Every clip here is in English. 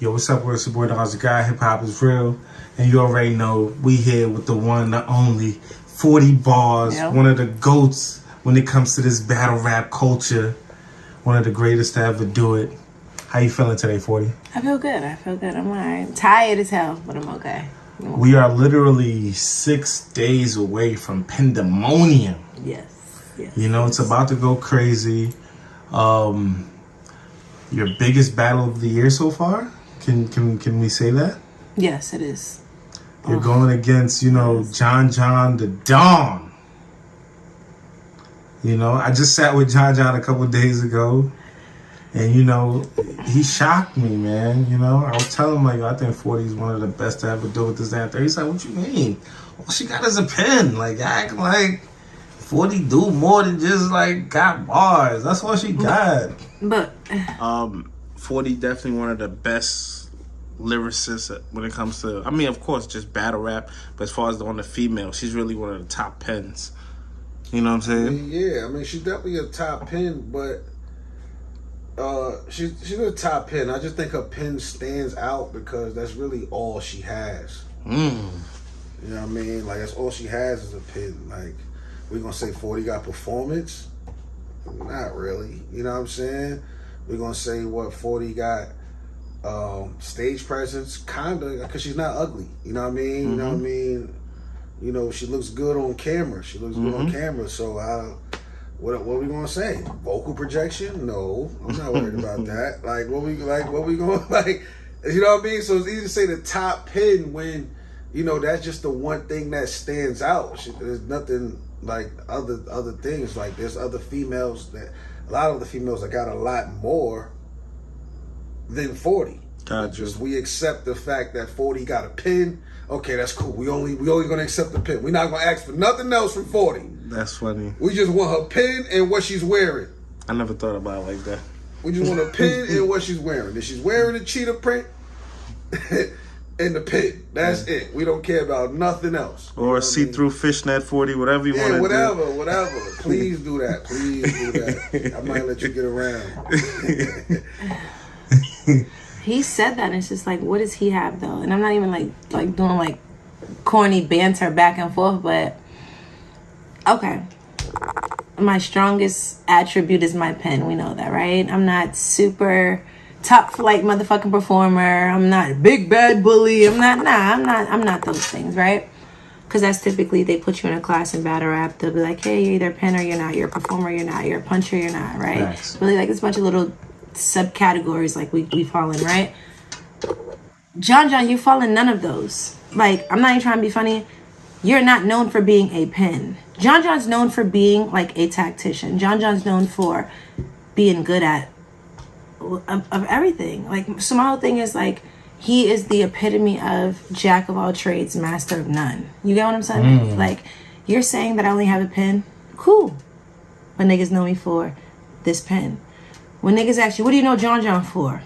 Yo, what's up, it's your boy, the guy, Hip Hop is Real. And you already know, we here with the one, the only, 40 bars, one of the GOATs when it comes to this battle rap culture. One of the greatest to ever do it. How you feeling today, 40? I feel good. I'm alright. Tired as hell, but I'm okay. We are literally 6 days away from pandemonium. Yes. You know, it's about to go crazy. Your biggest battle of the year so far? Can we say that? Yes, it is. You're going against, Jjdd the Don. I just sat with Jjdd a couple days ago. And, he shocked me, man. I was telling him, I think 40 is one of the best to ever do with this damn thing. He's like, what you mean? All she got is a pen. Act like 40 do more than just, got bars. That's all she got. But 40 definitely one of the best lyricists when it comes to, of course, just battle rap. But as far as on the female, she's really one of the top pens. You know what I'm saying? Yeah, she's definitely a top pen, but she's a top pen. I just think her pen stands out because that's really all she has. You know what I mean? That's all she has is a pen. We're gonna say 40 got performance? Not really. You know what I'm saying? We're gonna say what 40 got stage presence, kinda, because she's not ugly. You know what I mean? You know what I mean? She looks good on camera. So what are we gonna say? Vocal projection? No, I'm not worried about that. What we going you know what I mean? So it's easy to say the top pen when that's just the one thing that stands out. There's nothing like other things. There's other females a lot of the females that got a lot more than 40. Gotcha. We accept the fact that 40 got a pen. Okay, that's cool. We only gonna accept the pen. We're not gonna ask for nothing else from 40. That's funny. We just want her pen and what she's wearing. I never thought about it like that. We just want a pen and what she's wearing. If she's wearing a cheetah print and the pen, that's it. We don't care about nothing else. Or a see-through fishnet 40, whatever you want to do. Whatever. Please do that. I might let you get around. he said that, and it's just what does he have though? And I'm not even doing corny banter back and forth, but okay. My strongest attribute is my pen. We know that, right? I'm not super top flight motherfucking performer. I'm not a big bad bully. I'm not those things, right? Because that's typically, they put you in a class in battle rap. They'll be like, hey, you're either a pen or you're not. You're a performer, you're not. You're a puncher, you're not, right? Nice. Really, it's a bunch of little subcategories we fall in, right? Jjdd, you fall in none of those. I'm not even trying to be funny. You're not known for being a pen. Jjdd's known for being a tactician. Jjdd's known for being good at of everything. So my whole thing is he is the epitome of jack of all trades, master of none. You get what I'm saying? You're saying that I only have a pen? Cool. But niggas know me for this pen. When niggas ask you, what do you know Jjdd for?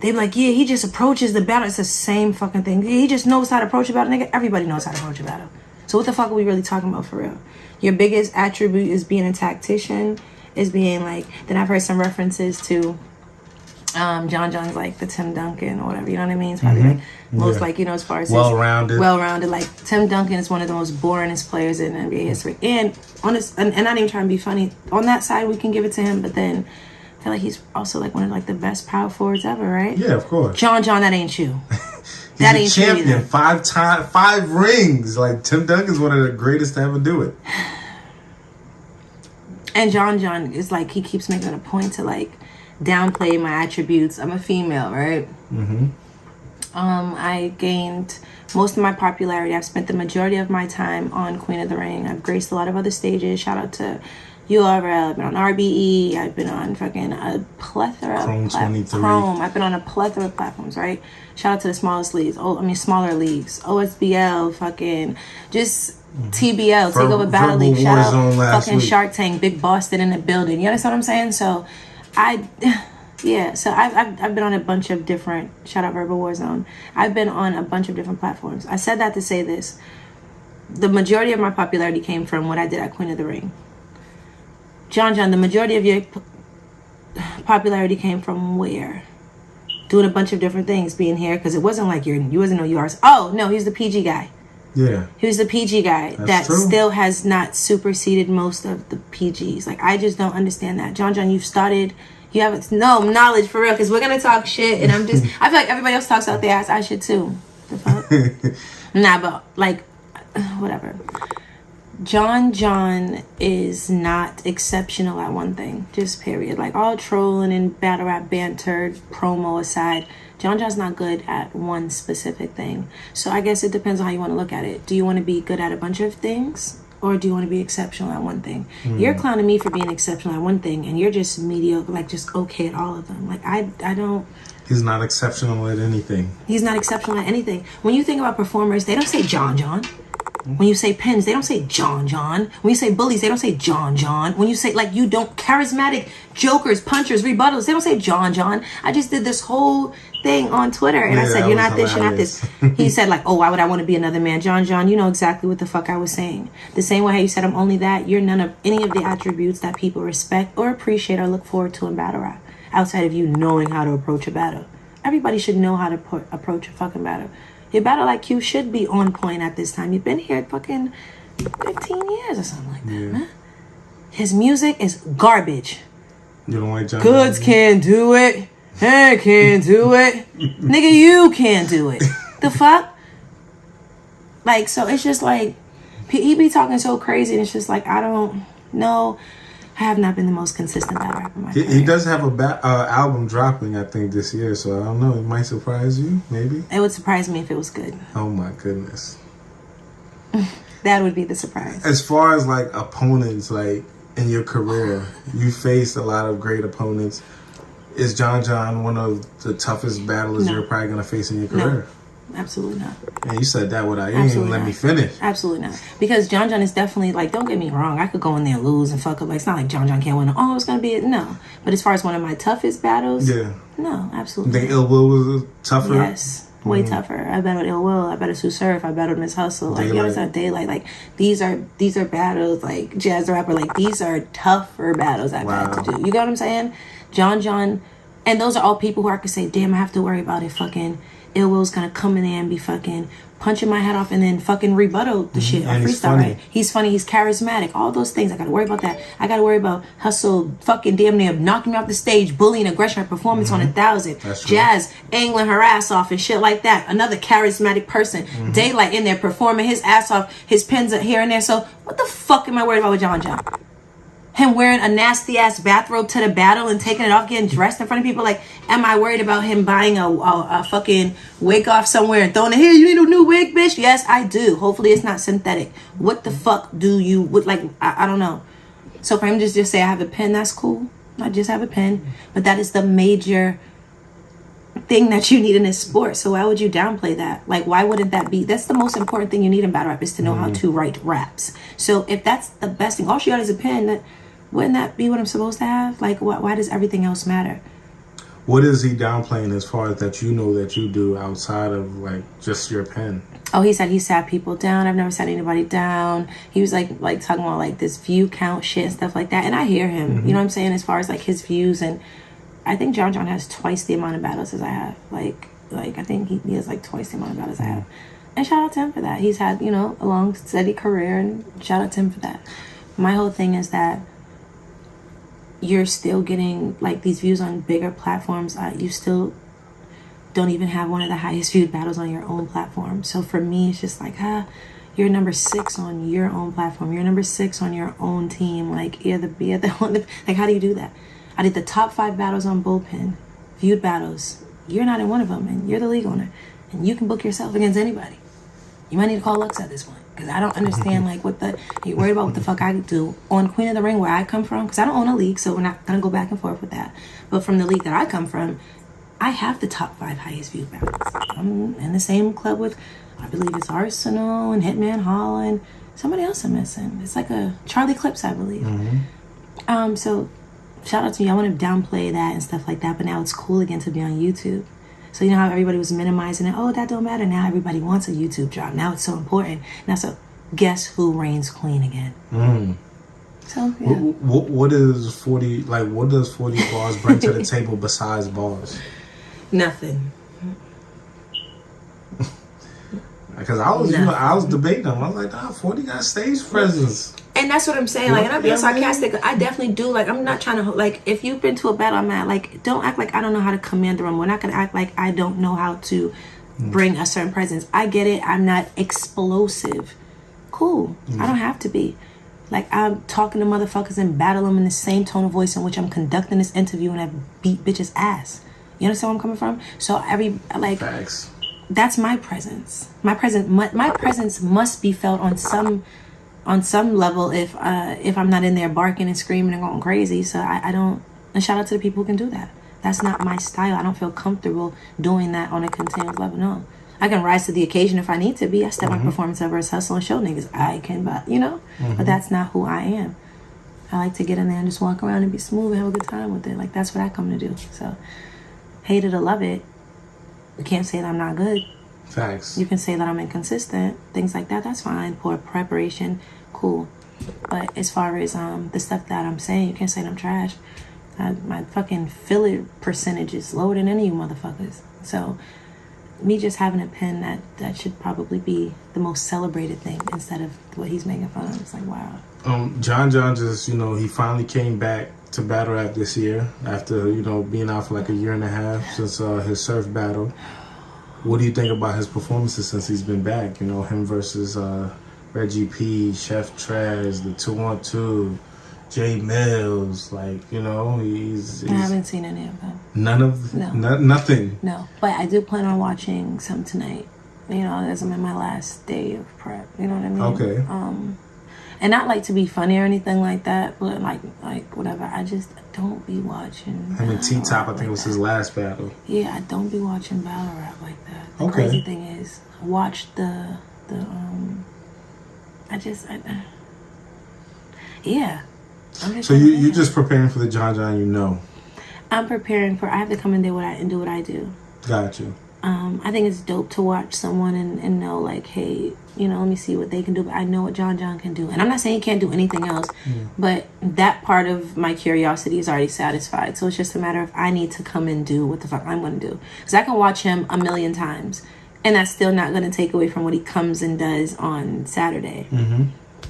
They be like, yeah, he just approaches the battle. It's the same fucking thing. He just knows how to approach a battle, nigga. Everybody knows how to approach a battle. So what the fuck are we really talking about for real? Your biggest attribute is being a tactician, is being then I've heard some references to Jjdd's the Tim Duncan or whatever, you know what I mean? It's probably most as far as well-rounded. Tim Duncan is one of the most boringest players in NBA history. And not even trying to be funny, on that side we can give it to him, but then I feel like he's also one of the best power forwards ever, right? Yeah, of course. Jjdd, that ain't you. He's a champion, 5 rings. Tim Duncan's one of the greatest to ever do it. And Jjdd is he keeps making a point to downplay my attributes. I'm a female, right? I gained most of my popularity. I've spent the majority of my time on Queen of the Ring. I've graced a lot of other stages. Shout out to URL. I've been on RBE. I've been on fucking a plethora of platforms. Chrome. I've been on a plethora of platforms, right? Shout out to the smallest leagues. Smaller leagues. OSBL, fucking just TBL, Takeover Battle League. Shout out fucking Shark Tank, Big Boston in the building. You understand what I'm saying? So I've been on a bunch of different, shout out Verbal Warzone. I've been on a bunch of different platforms. I said that to say this. The majority of my popularity came from what I did at Queen of the Ring. Jjdd, the majority of your popularity came from where? doing a bunch of different things, being here, because it wasn't like you wasn't no URs. Oh no, he's the PG guy. Yeah. He was the PG guy that true. still has not superseded most of the PGs. Like, I just don't understand that. John, you've started, you have no knowledge for real, because we're going to talk shit, and I feel like everybody else talks out their ass. I should too. The fuck? Nah, but, like, whatever. John is not exceptional at one thing. Just period. Like, all trolling and battle rap banter, promo aside, John's not good at one specific thing. So I guess it depends on how you want to look at it. Do you want to be good at a bunch of things, or do you want to be exceptional at one thing? You're clowning me for being exceptional at one thing, and you're just mediocre, like just okay at all of them. Like, I don't... He's not exceptional at anything. He's not exceptional at anything. When you think about performers, they don't say John. When you say pins, they don't say John. When you say bullies, they don't say John. When you say, like, you don't, charismatic jokers, punchers, rebuttals, they don't say John. I just did this whole thing on Twitter, and I said, you're not this, you're not this. He said, like, oh, why would I want to be another man? John, you know exactly what the fuck I was saying. The same way how you said I'm only that, you're none of any of the attributes that people respect or appreciate or look forward to in battle rap, outside of you knowing how to approach a battle. Everybody should know how to approach a fucking battle. Your battle IQ should be on point at this time. You've been here fucking 15 years or something like that, man. His music is garbage. You don't like John? Goods can't do it. Hey, can't do it. Nigga, you can't do it. The fuck? Like, so it's just like, he be talking so crazy, and it's just like, I don't know. I have not been the most consistent battle rapper in my career. He does have a album dropping, I think, this year, so I don't know. It might surprise you, maybe. It would surprise me if it was good. Oh my goodness. That would be the surprise. As far as, like, opponents, like, in your career, you faced a lot of great opponents. Is John one of the toughest battlers you're probably going to face in your career? No, absolutely not. Man, you said that without, you didn't even let me finish. Absolutely not. Because John is definitely, like, don't get me wrong, I could go in there and lose and fuck up. Like, it's not like John can't win. Oh, it's going to be it. No. But as far as one of my toughest battles, no, absolutely. You think Ill Will was tougher? Yes. Way tougher. I battled Ill Will. I battled Sue Surf. I battled Miss Hustle. Like, you understand, Daylight. Like, these are battles. Like, Jazz the Rapper. Like, these are tougher battles I've had to do. You get what I'm saying? John, and those are all people who I could say, damn, I have to worry about it. Fucking Ill Will's gonna come in there and be fucking punching my head off and then fucking rebuttal the shit or freestyle, right? He's funny, he's charismatic, all those things. I gotta worry about that. I gotta worry about Hustle fucking damn near knocking me off the stage, bullying, aggression, performance on 1,000. Jazz angling her ass off and shit like that. Another charismatic person. Daylight in there performing his ass off, his pins are here and there. So what the fuck am I worried about with John? Him wearing a nasty ass bathrobe to the battle and taking it off, getting dressed in front of people. Like, am I worried about him buying a fucking wig off somewhere and throwing it here? You need a new wig, bitch? Yes, I do. Hopefully it's not synthetic. What the fuck do you would like? I don't know. So for him to just say I have a pen, that's cool. I just have a pen, but that is the major thing that you need in this sport. So why would you downplay that? Like, why wouldn't that be? That's the most important thing you need in battle rap, is to know how to write raps. So if that's the best thing, all she got is a pen, wouldn't that be what I'm supposed to have? Like, why does everything else matter? What is he downplaying as far as that you know that you do outside of, like, just your pen? Oh, he said he sat people down. I've never sat anybody down. He was like talking about like this view count shit and stuff like that. And I hear him, you know what I'm saying, as far as like his views. And I think John has twice the amount of battles as I have. Like I think he has like twice the amount of battles I have. And shout out to him for that. He's had, you know, a long, steady career, and shout out to him for that. My whole thing is that you're still getting like these views on bigger platforms. You still don't even have one of the highest viewed battles on your own platform. So for me, it's just like, you're number 6 on your own platform. You're number 6 on your own team. Like, you're the one. Like, how do you do that? I did the top 5 battles on Bullpen, viewed battles. You're not in one of them, and you're the league owner, and you can book yourself against anybody. You might need to call Lux at this point, because I don't understand like you're worried about what the fuck I do on Queen of the Ring, where I come from, because I don't own a league, so we're not gonna go back and forth with that. But from the league that I come from, I have the top 5 highest viewed battles. I'm in the same club with, I believe it's Arsenal and Hitman Holland. Somebody else I'm missing. It's like a Charlie Clips, I believe. So shout out to you. I want to downplay that and stuff like that, but now it's cool again to be on YouTube. So you know how everybody was minimizing it? Oh, that don't matter. Now everybody wants a YouTube drop. Now it's so important. Now, so guess who reigns queen again? So yeah. What is 40? Like, what does 40 bars bring to the table besides bars? Nothing. Because I was, I was debating him. I was like, nah, 40 got stage presence. And that's what I'm saying. Like, and I'm being sarcastic. I definitely do. Like, I'm not trying to, like, if you've been to a battle, I'm not, like, don't act like I don't know how to command the room. We're not going to act like I don't know how to bring a certain presence. I get it. I'm not explosive. Cool. I don't have to be. Like, I'm talking to motherfuckers and battle them in the same tone of voice in which I'm conducting this interview and I beat bitches' ass. You understand where I'm coming from? So Facts. That's my presence. My presence must be felt on some level if I'm not in there barking and screaming and going crazy. So I don't. And shout out to the people who can do that. That's not my style. I don't feel comfortable doing that on a continuous level. No, I can rise to the occasion if I need to be. I step my performance over as hustle and show niggas I can, but but that's not who I am. I like to get in there and just walk around and be smooth and have a good time with it. Like, that's what I come to do. So, hate it or love it. You can't say that I'm not good. Facts. You can say that I'm inconsistent. Things like that. That's fine. Poor preparation. Cool. But as far as the stuff that I'm saying, you can't say that I'm trash. My fucking filler percentage is lower than any of you motherfuckers. So, me just having a pen, that should probably be the most celebrated thing instead of what he's making fun of. It's like, wow. John just, he finally came back to battle rap this year after, being out for like a year and a half since his surf battle. What do you think about his performances since he's been back? Him versus Reggie P, Chef Trez, the 2-on-2, Jay Mills, he's I haven't seen any of them. Nothing. No, but I do plan on watching some tonight. As I'm in my last day of prep. You know what I mean? Okay. And not like to be funny or anything like that, but like whatever. I just don't be watching. I mean, T-Top, I think it was his last battle. Yeah, I don't be watching battle rap like that. The okay. Crazy thing is, I watched yeah. So you're just preparing for the John I'm preparing for. I have to come in there and do what I do. Got you. I think it's dope to watch someone and know, like, hey, let me see what they can do. But I know what John can do. And I'm not saying he can't do anything else, but that part of my curiosity is already satisfied. So it's just a matter of I need to come and do what the fuck I'm going to do. Because I can watch him a million times, and that's still not going to take away from what he comes and does on Saturday. Mm-hmm.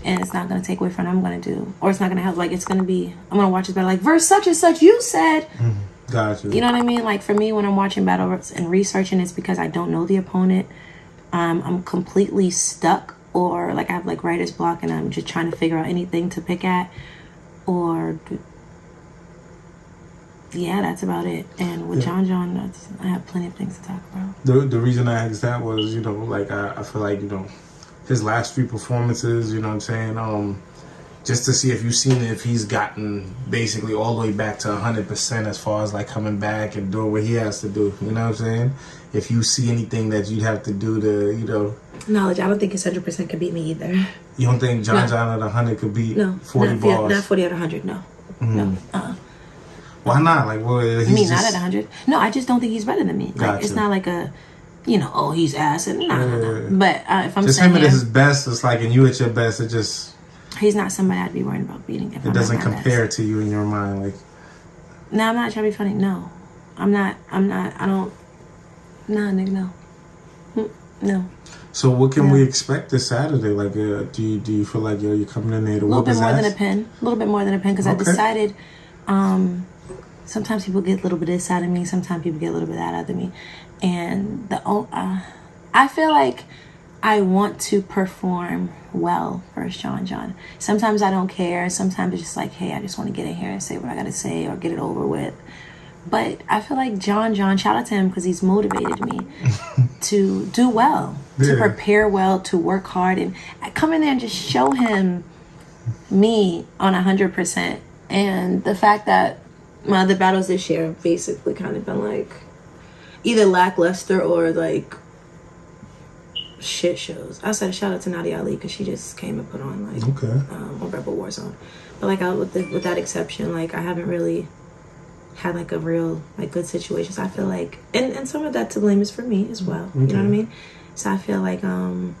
And it's not going to take away from what I'm going to do. Or it's not going to help. Like, it's going to be, I'm going to watch it better. Like, verse such and such, you said. Mm-hmm. Gotcha. You know what I mean? Like, for me, when I'm watching battles and researching, it's because I don't know the opponent. I'm completely stuck, or like I have like writer's block and I'm just trying to figure out anything to pick at. Or, yeah, that's about it. And with John, I have plenty of things to talk about. The reason I asked that was, I feel like, his last 3 performances, you know what I'm saying? Just to see if he's gotten basically all the way back to 100% as far as like coming back and doing what he has to do. You know what I'm saying? If you see anything that you'd have to do to, Knowledge, I don't think his 100% could beat me either. You don't think John at 100 could beat 40 bars? Not 40 at 100, no. Mm-hmm. No. Why not? Like, well, he's not at 100. No, I just don't think he's better than me. Like, gotcha. It's not like a, he's ass. No. But if I'm just saying him at his best, it's like, and you at your best, it just... He's not somebody I'd be worried about beating. It doesn't compare to you in your mind, like. No, I'm not trying to be funny. No, I'm not. I don't. Nah, nigga, no. No. So what can we expect this Saturday? Like, do you feel like you're coming in there to whoop his ass? A little bit more than a pen, because I decided. Sometimes people get a little bit of this out of me. Sometimes people get a little bit of that out of me, and I feel like I want to perform well for John. Sometimes I don't care. Sometimes it's just like, hey, I just want to get in here and say what I got to say or get it over with. But I feel like John, shout out to him because he's motivated me to do well, to prepare well, to work hard. And I come in there and just show him me on 100%. And the fact that my other battles this year have basically kind of been like either lackluster or like shit shows. I said shout out to Nadia Ali because she just came and put on like on Rebel Warzone. But like with that exception, like I haven't really had like a real like good situation. So I feel like and some of that to blame is for me as well. You know what I mean? So I feel like I'm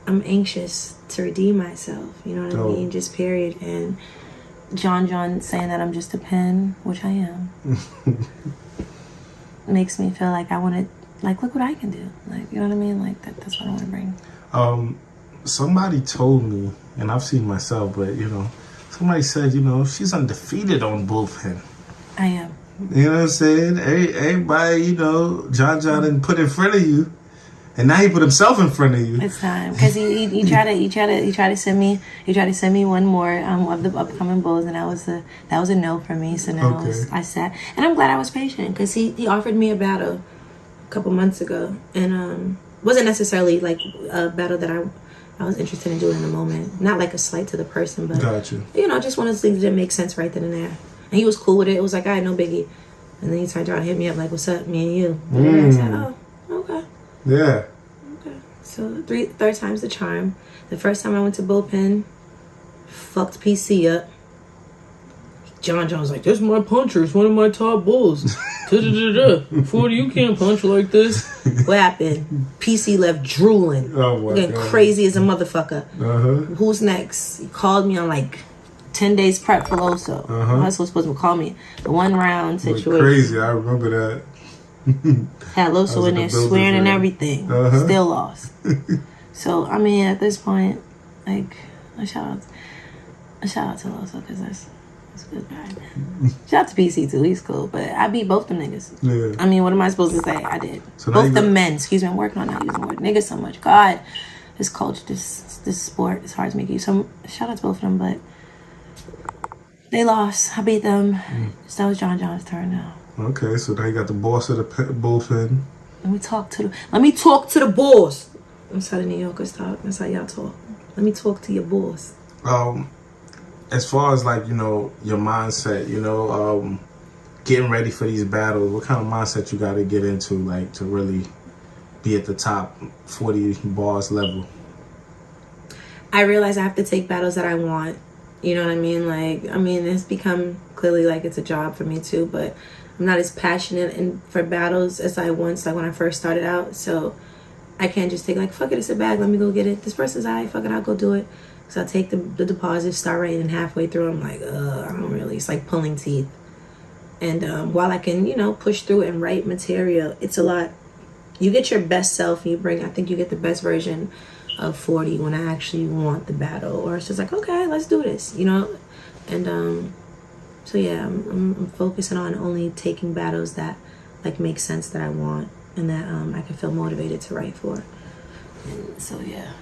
anxious to redeem myself. You know what I mean? Just period. And John saying that I'm just a pen, which I am. makes me feel like I want to, like, look what I can do. Like, you know what I mean? Like, that's what I want to bring. Somebody told me, and I've seen myself, but, you know, somebody said, you know, she's undefeated on bullpen. I am. You know what I'm saying? Everybody, you know, John didn't put in front of you, and now he put himself in front of you. It's time, because he tried to send me one more of the upcoming bulls, and that was a no for me. So now I sat, and I'm glad I was patient, because he offered me a battle a couple months ago, and wasn't necessarily like a battle that I was interested in doing in the moment. Not like a slight to the person, but Gotcha. You know, just one of those things that didn't make sense right then and there. And he was cool with it. It was like, all right, no biggie. And then he turned around and hit me up like, what's up, me and you? And I said, oh, okay. Yeah. Okay. So third time's the charm. The first time I went to bullpen, fucked PC up. John was like, "This is my puncher. It's one of my top bulls. 40, you can't punch like this." What happened? PC left drooling. Oh my Getting God. crazy as a motherfucker. Uh-huh. Who's next? He called me on like 10 days prep for Loso. That's what's supposed to call me. The 1 round situation. Crazy. I remember that. Had Loso in there swearing and everything. Still lost. So, I mean, at this point, like, a shout out to Loso, because that's a good guy, man. Shout out to PC too, he's cool. But I beat both them niggas. Yeah. I mean, what am I supposed to say? I did. So both the men. Excuse me, I'm working on not using the word nigga so much. God, this culture, this sport, it's hard to make you. So shout out to both of them, but they lost. I beat them. So that was John's turn now. Okay, so now you got the boss of the bullpen. Let me talk to the boss. That's how the New Yorkers talk. That's how y'all talk. Let me talk to your boss. As far as, like, you know, your mindset, you know, getting ready for these battles, what kind of mindset you got to get into, like, to really be at the top 40 bars level? I realize I have to take battles that I want. You know what I mean? Like, I mean, it's become clearly like it's a job for me too, but I'm not as passionate for battles as I once, like when I first started out. So I can't just take like, fuck it, it's a bag, let me go get it. This person's alright, fuck it, I'll go do it. So I take the deposit, start writing, and halfway through I'm like, I don't really, it's like pulling teeth. And while I can, you know, push through and write material, it's a lot. You get your best self and I think you get the best version of 40 when I actually want the battle, or it's just like, okay, let's do this, you know. And so yeah, I'm focusing on only taking battles that like make sense, that I want, and that I can feel motivated to write for. And so yeah.